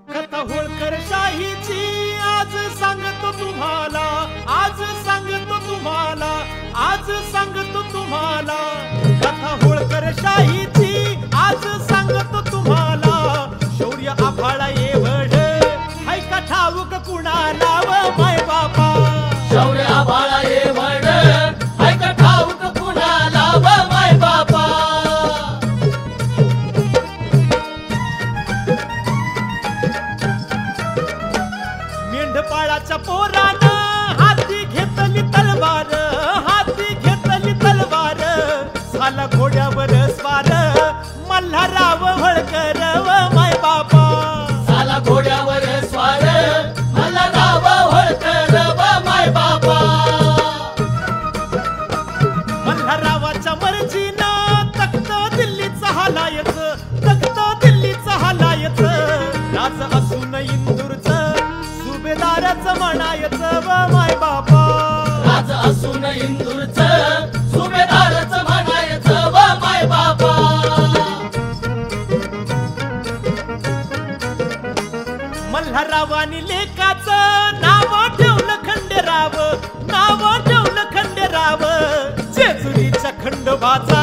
कथा होळकर शाहीची आज सांगतो तुम्हाला, आज सांगतो तुम्हाला, आज सांगतो तुम्हाला। कथा होळकर शाहीची आज सांगतो तुम्हाला। शौर्य आभाळा एवढ हाय का ठाऊक कुणाला व माय बापा। शौर्य आभाळा एवढ हाय का ठाऊक कुणाला व माय बापा। मेंढपाळाच्या पोरानं हाती घेतली तलवार, हाती घेतली तलवार। झाला घोड्यावर स्वार मल्हारराव होळकर व माय बापा। झाला घोड्यावर स्वार मल्हारराव होळकर व माय बापा। मल्हाररावाच्या मर्जीनं तख्त दिल्लीचा हालायचं, तख्त दिल्लीचा हालायचं। राज असून इंदूरचं सुभेदारच म्हणायचं व माय बापा। राज असून इंदूरचं सुभेदारच म्हणायचं व माय बापा। मल्हाररावांनी लेकाचं नाव ठेवलं खंडेराव, नाव ठेवलं खंडेराव। जेजुरीच्या खंडोबाचा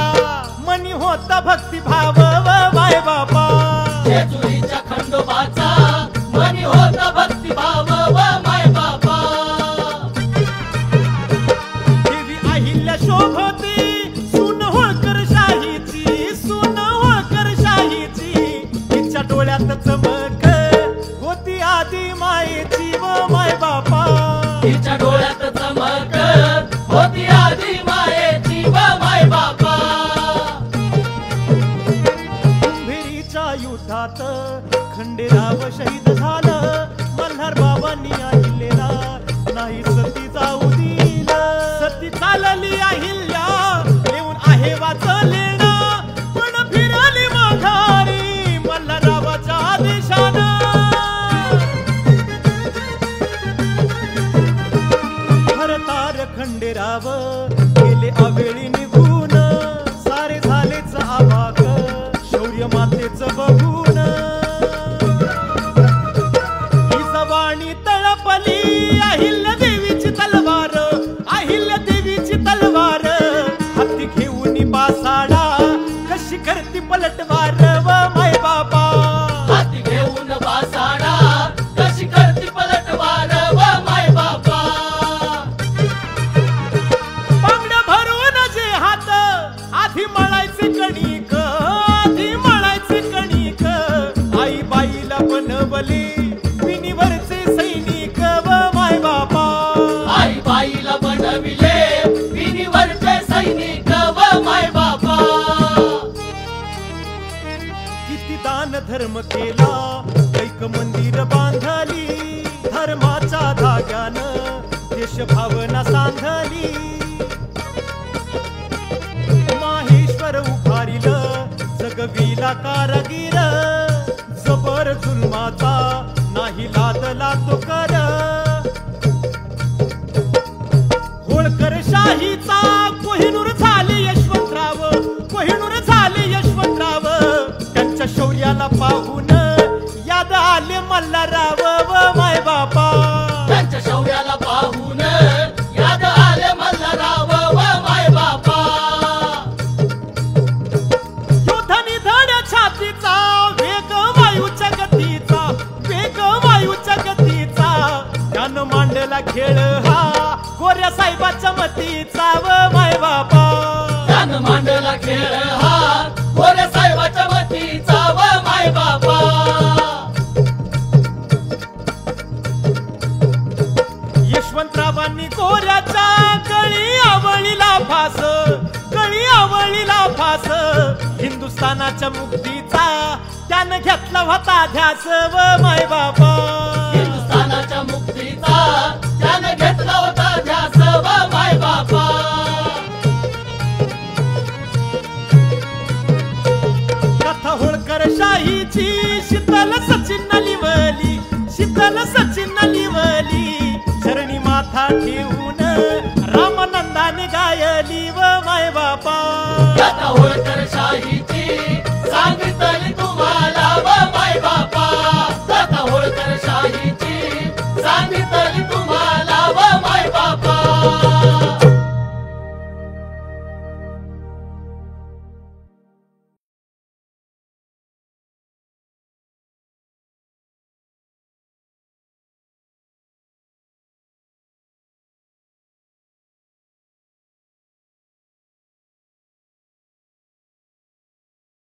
मनी होता भक्तिभाव व माय बापा। जेजुरीच्या खंडोबाचा मनी होता भक्तिभाव व माय बापा। देवी अहिल्या शोभती सून होळकर शाहीची, सून होळकर शाहीची। तिच्या डोळ्यात चमक होती आदी मायेची व माय बापा। तिच्या डोळ्यात चमक होती आदी मायेची व माय बापा। कुंभेरीच्या युद्धात खंडेराव शहीद झालं। मल्हार बाबांनी अहिल्याला नाही सती जाऊ दिलं। सती चालली अहिल्या येऊन आहे वाचलेलं, पण फिरली माघारी मल्हाररावाच्या आदेशानं। भरतार खंडेराव गेले अवेळी निघून, सारे झालेच अभाग शौर्य मातेच बघून। ही जवानी तळपली अहिल्या देवीची तलवार, अहिल्या देवीची तलवार। हाती घेऊन बासाडा कशी करती पलटवार व माय बापा। हाती घेऊन बासाडा कशी करती पलटवार व माय बापा। बांगड्या भरून जे हात आधी मळायचे कणिक, आधी मळायचे कणिक। आई बाईला बनवले विणीवरचे सैनिक व माय बापा। आई बाईला बनविले विणीवरचे सैनिक व माय बापा। किती दान धर्म केला, कैक मंदिर बांधली। धर्माच्या धाग्यानं देशभावना सांधली। माहेश्वर उभारिलं जगविला कारागीर। जबर जुलमाचा नाही लादला तो कर। होळकर शाहीचा कोहिनूर झाले यशवंतराव, कोहिनूर झाले यशवंतराव। त्यांच्या शौर्याला पाहून याद आले मल्हारराव व माय बापा। त्यांच्या शौर्याला पाहून याद आले मल्हारराव व माय बापा। योद्धानी धड छातीचा वेग वायूच्या गतीचा, वेग वायूच्या गतीचा। त्यानं मांडला खेळ हा गोऱ्या साहेबाच्या मतीचा व माय बापा। त्यानं मांडला खेळ हा गोऱ्या साहेबाच्या मतीचा व माय बापा। यशवंतरावांनी गोऱ्याच्या गळी आवळीला फास, गळी आवळीला फास। हिंदुस्थानाच्या मुक्तीचा त्यानं घेतला होता ध्यास व माय बापा। हिंदुस्थानाच्या मुक्तीचा त्यानं घेतला होता ध्यास व माय बापा। कथा होळकर शाहीची शीतल सचिन लिवली, शीतल सचिन लिवली। चरणी माथा ठेवून रामानंदाने गायली व माय बापा। कथा होळकर शाही